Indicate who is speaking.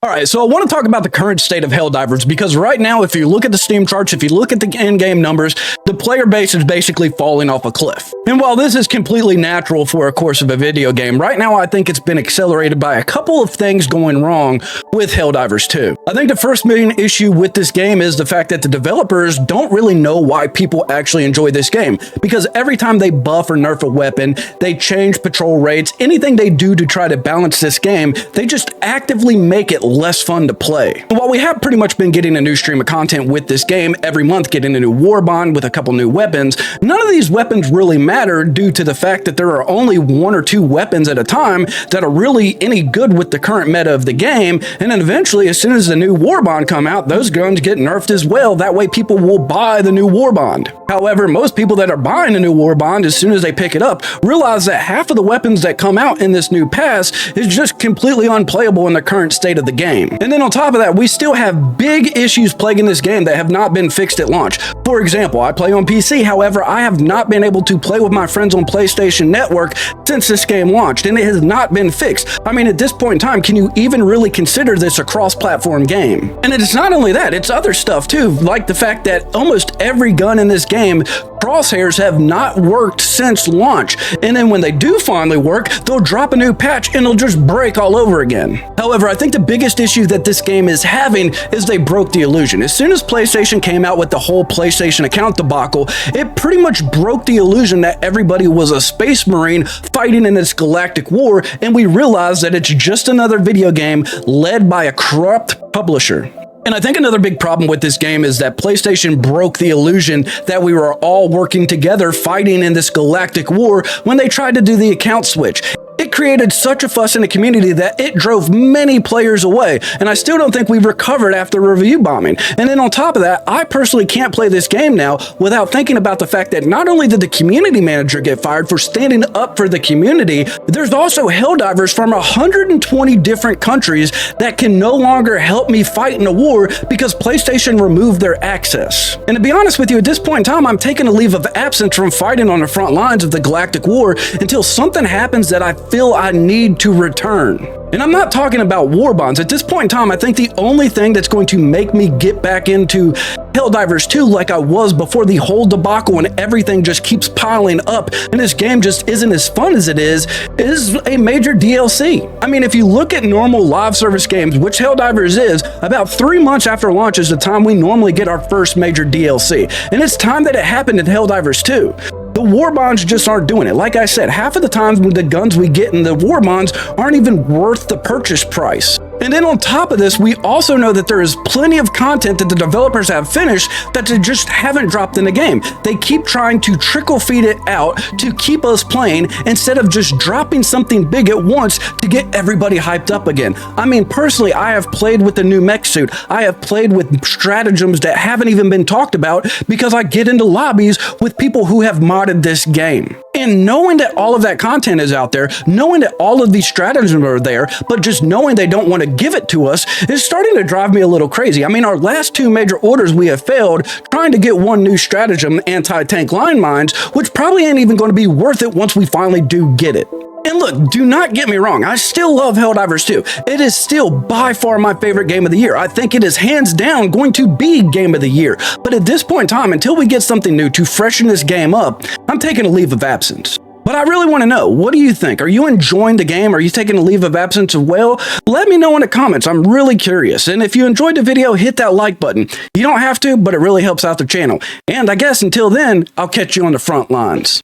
Speaker 1: Alright, so I want to talk about the current state of Helldivers because right now, if you look at the Steam charts, if you look at the in-game numbers, the player base is basically falling off a cliff. And while this is completely natural for a course of a video game, right now I think it's been accelerated by a couple of things going wrong with Helldivers 2. I think the first main issue with this game is the fact that the developers don't really know why people actually enjoy this game, because every time they buff or nerf a weapon, they change patrol rates, anything they do to try to balance this game, they just actively make it less fun to play. While we have pretty much been getting a new stream of content with this game every month, getting a new war bond with a couple new weapons, none of these weapons really matter due to the fact that there are only one or two weapons at a time that are really any good with the current meta of the game, and then eventually, as soon as the new war bond come out, those guns get nerfed as well. That way people will buy the new war bond. However, most people that are buying a new war bond, as soon as they pick it up, realize that half of the weapons that come out in this new pass is just completely unplayable in the current state of the game. And then on top of that, we still have big issues plaguing this game that have not been fixed at launch. For example, I play on PC, however, I have not been able to play with my friends on PlayStation Network since this game launched, and it has not been fixed. I mean, at this point in time, can you even really consider this a cross-platform game? And it's not only that, it's other stuff too, like the fact that almost every gun in this game, crosshairs have not worked since launch, and then when they do finally work, they'll drop a new patch and it'll just break all over again. However, I think the biggest issue that this game is having is they broke the illusion. As soon as PlayStation came out with the whole PlayStation account debacle, it pretty much broke the illusion that everybody was a space marine fighting in this galactic war, and we realized that it's just another video game led by a corrupt publisher. And I think another big problem with this game is that PlayStation broke the illusion that we were all working together fighting in this galactic war when they tried to do the account switch. It created such a fuss in the community that it drove many players away, and I still don't think we've recovered after review bombing. And then on top of that, I personally can't play this game now without thinking about the fact that not only did the community manager get fired for standing up for the community, there's also Helldivers from 120 different countries that can no longer help me fight in a war because PlayStation removed their access. And to be honest with you, at this point in time, I'm taking a leave of absence from fighting on the front lines of the galactic war until something happens that I feel I need to return. And I'm not talking about war bonds. At this point in time, I think the only thing that's going to make me get back into Helldivers 2 like I was before the whole debacle and everything just keeps piling up and this game just isn't as fun as it is a major DLC. I mean, if you look at normal live service games, which Helldivers is, about 3 months after launch is the time we normally get our first major DLC. And it's time that it happened in Helldivers 2. The war bonds just aren't doing it. Like I said, half of the times when the guns we get in the war bonds aren't even worth the purchase price. And then on top of this, we also know that there is plenty of content that the developers have finished that they just haven't dropped in the game. They keep trying to trickle feed it out to keep us playing instead of just dropping something big at once to get everybody hyped up again. I mean, personally, I have played with the new mech suit. I have played with stratagems that haven't even been talked about because I get into lobbies with people who have modded this game. And knowing that all of that content is out there, knowing that all of these stratagems are there, but just knowing they don't want to give it to us is starting to drive me a little crazy. I mean, our last two major orders we have failed trying to get one new stratagem, anti-tank line mines, which probably ain't even going to be worth it once we finally do get it. And look, do not get me wrong, I still love Helldivers 2. It is still by far my favorite game of the year. I think it is hands down going to be game of the year. But at this point in time, until we get something new to freshen this game up, I'm taking a leave of absence. But I really want to know, what do you think? Are you enjoying the game? Are you taking a leave of absence as well? Let me know in the comments. I'm really curious. And if you enjoyed the video, hit that like button. You don't have to, but it really helps out the channel. And I guess until then, I'll catch you on the front lines.